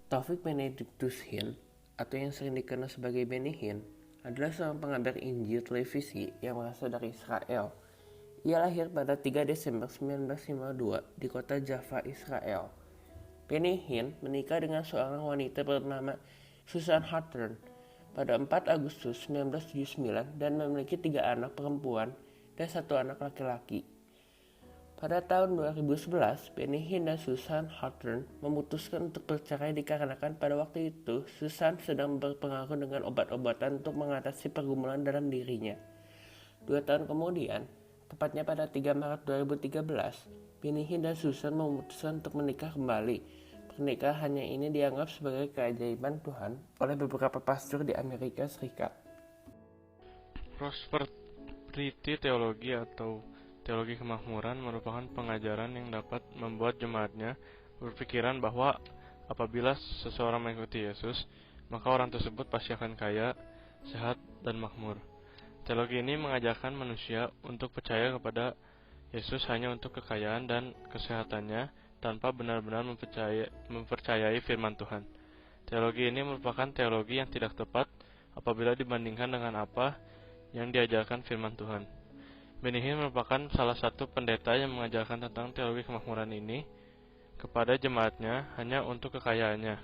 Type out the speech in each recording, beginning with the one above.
Taufik Benedictus Hinn, atau yang sering dikenal sebagai Benny Hinn, adalah seorang pengabar Injil televisi yang berasal dari Israel. Ia lahir pada 3 Desember 1952 di kota Jaffa, Israel. Benny Hinn menikah dengan seorang wanita bernama Susan Hawthorne pada 4 Agustus 1979 dan memiliki 3 anak perempuan dan 1 anak laki-laki. Pada tahun 2011, Benny Hinn dan Susan Hawthorne memutuskan untuk bercerai dikarenakan pada waktu itu Susan sedang berpengaruh dengan obat-obatan untuk mengatasi pergumulan dalam dirinya. 2 tahun kemudian, tepatnya pada 3 Maret 2013, Benny Hinn dan Susan memutuskan untuk menikah kembali. Pernikahannya ini dianggap sebagai keajaiban Tuhan oleh beberapa pastor di Amerika Serikat. Prosperity teologi atau teologi kemakmuran merupakan pengajaran yang dapat membuat jemaatnya berpikiran bahwa apabila seseorang mengikuti Yesus, maka orang tersebut pasti akan kaya, sehat, dan makmur. Teologi ini mengajarkan manusia untuk percaya kepada Yesus hanya untuk kekayaan dan kesehatannya tanpa benar-benar mempercayai firman Tuhan. Teologi ini merupakan teologi yang tidak tepat apabila dibandingkan dengan apa yang diajarkan firman Tuhan. Benny Hinn merupakan salah satu pendeta yang mengajarkan tentang teologi kemakmuran ini kepada jemaatnya hanya untuk kekayaannya.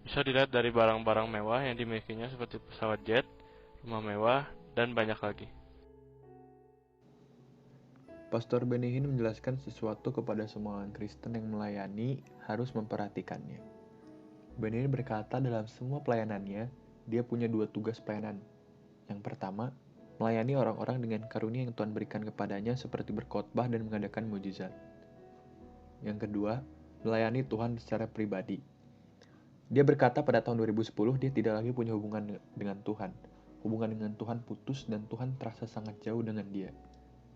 Bisa dilihat dari barang-barang mewah yang dimilikinya seperti pesawat jet, rumah mewah, dan banyak lagi. Pastor Benny Hinn menjelaskan sesuatu kepada semua orang Kristen yang melayani harus memperhatikannya. Benny Hinn berkata dalam semua pelayanannya, dia punya 2 tugas pelayanan. Yang pertama, melayani orang-orang dengan karunia yang Tuhan berikan kepadanya seperti berkhotbah dan mengadakan mujizat. Yang kedua, melayani Tuhan secara pribadi. Dia berkata pada tahun 2010 dia tidak lagi punya hubungan dengan Tuhan. Hubungan dengan Tuhan putus dan Tuhan terasa sangat jauh dengan dia.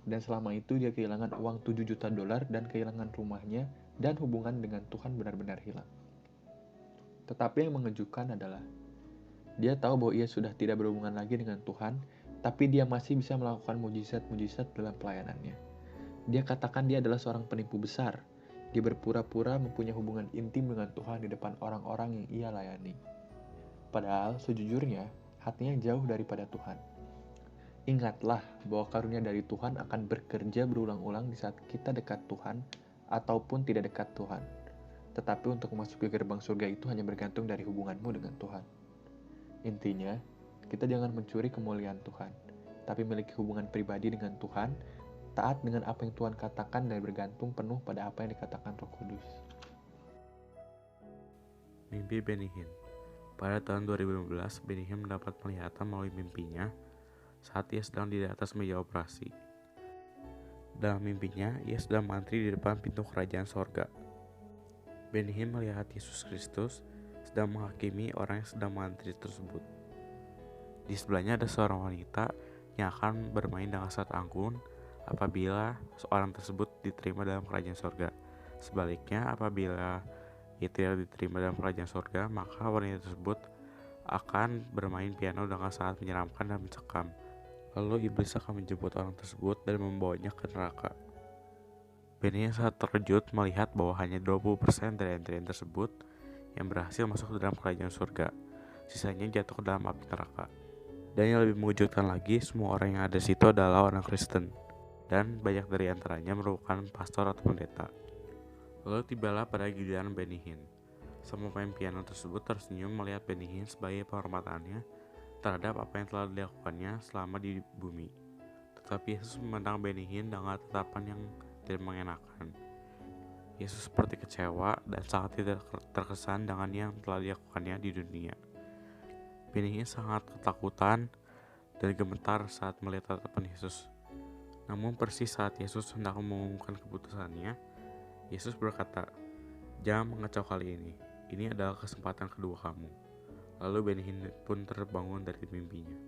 Dan selama itu dia kehilangan uang $7 juta dan kehilangan rumahnya dan hubungan dengan Tuhan benar-benar hilang. Tetapi yang mengejutkan adalah dia tahu bahwa ia sudah tidak berhubungan lagi dengan Tuhan, tapi dia masih bisa melakukan mujizat-mujizat dalam pelayanannya. Dia katakan dia adalah seorang penipu besar. Dia berpura-pura mempunyai hubungan intim dengan Tuhan di depan orang-orang yang ia layani. Padahal sejujurnya hatinya jauh daripada Tuhan. Ingatlah bahwa karunia dari Tuhan akan bekerja berulang-ulang di saat kita dekat Tuhan ataupun tidak dekat Tuhan. Tetapi untuk memasuki gerbang surga itu hanya bergantung dari hubunganmu dengan Tuhan. Intinya, kita jangan mencuri kemuliaan Tuhan, tapi memiliki hubungan pribadi dengan Tuhan, taat dengan apa yang Tuhan katakan dan bergantung penuh pada apa yang dikatakan Roh Kudus. Mimpi Benny Hinn. Pada tahun 2015, Benny Hinn mendapat penglihatan melalui mimpinya saat ia sedang di atas meja operasi. Dalam mimpinya, ia sedang mengantri di depan pintu kerajaan sorga. Benny Hinn melihat Yesus Kristus sedang menghakimi orang yang sedang mengantri tersebut. Di sebelahnya ada seorang wanita yang akan bermain dengan sangat anggun apabila seorang tersebut diterima dalam kerajaan sorga. Sebaliknya, apabila ia tidak diterima dalam kerajaan sorga, maka wanita tersebut akan bermain piano dengan sangat menyeramkan dan mencekam. Lalu iblis akan menjemput orang tersebut dan membawanya ke neraka. Benny yang sangat terkejut melihat bahwa hanya 20% dari antrian tersebut yang berhasil masuk ke dalam kerajaan surga. Sisanya jatuh ke dalam api neraka. Dan yang lebih mengejutkan lagi, semua orang yang ada di situ adalah orang Kristen. Dan banyak dari antaranya merupakan pastor atau pendeta. Lalu tibalah pada giliran Benny Hinn. Semua pemain piano tersebut tersenyum melihat Benny Hinn sebagai penghormatannya terhadap apa yang telah dilakukannya selama di bumi. Tetapi Yesus memandang Benny Hinn dengan tatapan yang tidak mengenakan. Yesus seperti kecewa dan sangat tidak terkesan dengan yang telah dilakukannya di dunia. Benny Hinn sangat ketakutan dan gemetar saat melihat tatapan Yesus. Namun persis saat Yesus hendak mengumumkan keputusannya, Yesus berkata, "Jangan mengacau kali ini. Ini adalah kesempatan kedua kamu." Lalu Benny Hinn pun terbangun dari mimpinya.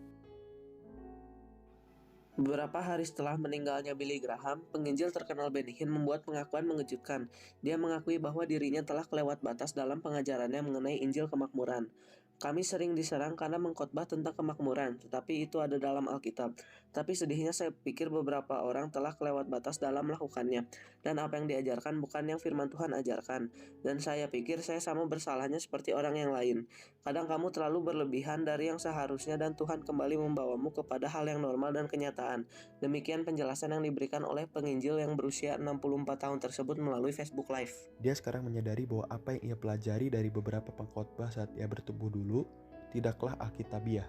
Beberapa hari setelah meninggalnya Billy Graham, penginjil terkenal Benny Hinn membuat pengakuan mengejutkan. Dia mengakui bahwa dirinya telah kelewat batas dalam pengajarannya mengenai Injil kemakmuran. Kami sering diserang karena mengkhotbah tentang kemakmuran, tetapi itu ada dalam Alkitab. Tapi sedihnya saya pikir beberapa orang telah kelewat batas dalam melakukannya, dan apa yang diajarkan bukan yang firman Tuhan ajarkan. Dan saya pikir saya sama bersalahnya seperti orang yang lain. Kadang kamu terlalu berlebihan dari yang seharusnya dan Tuhan kembali membawamu kepada hal yang normal dan kenyataan. Demikian penjelasan yang diberikan oleh penginjil yang berusia 64 tahun tersebut melalui Facebook Live. Dia sekarang menyadari bahwa apa yang ia pelajari dari beberapa pengkhotbah saat ia bertumbuh dulu tidaklah alkitabiah.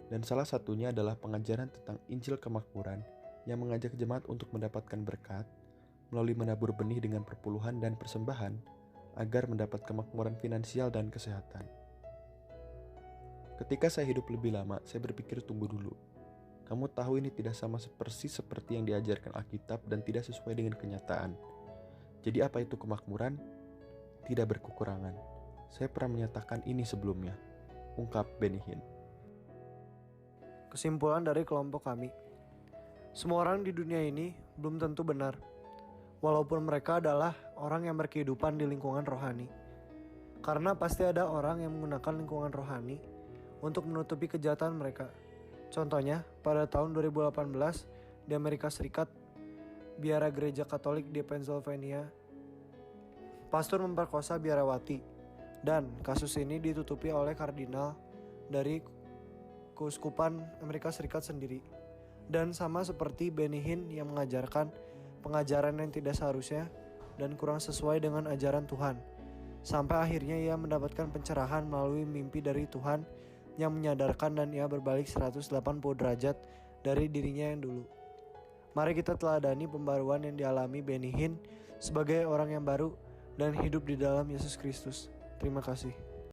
Dan salah satunya adalah pengajaran tentang Injil kemakmuran yang mengajak jemaat untuk mendapatkan berkat melalui menabur benih dengan perpuluhan dan persembahan agar mendapat kemakmuran finansial dan kesehatan. Ketika saya hidup lebih lama, saya berpikir tunggu dulu. Kamu tahu ini tidak sama persis seperti yang diajarkan Alkitab dan tidak sesuai dengan kenyataan. Jadi apa itu kemakmuran? Tidak berkekurangan. Saya pernah menyatakan ini sebelumnya, ungkap Benny Hinn. Kesimpulan dari kelompok kami. Semua orang di dunia ini belum tentu benar, walaupun mereka adalah orang yang berkehidupan di lingkungan rohani. Karena pasti ada orang yang menggunakan lingkungan rohani untuk menutupi kejahatan mereka. Contohnya, pada tahun 2018 di Amerika Serikat, biara gereja Katolik di Pennsylvania, pastor memperkosa biarawati. Dan kasus ini ditutupi oleh kardinal dari Keuskupan Amerika Serikat sendiri. Dan sama seperti Benny Hinn yang mengajarkan pengajaran yang tidak seharusnya dan kurang sesuai dengan ajaran Tuhan. Sampai akhirnya ia mendapatkan pencerahan melalui mimpi dari Tuhan yang menyadarkan dan ia berbalik 180 derajat dari dirinya yang dulu. Mari kita teladani pembaruan yang dialami Benny Hinn sebagai orang yang baru dan hidup di dalam Yesus Kristus. Terima kasih.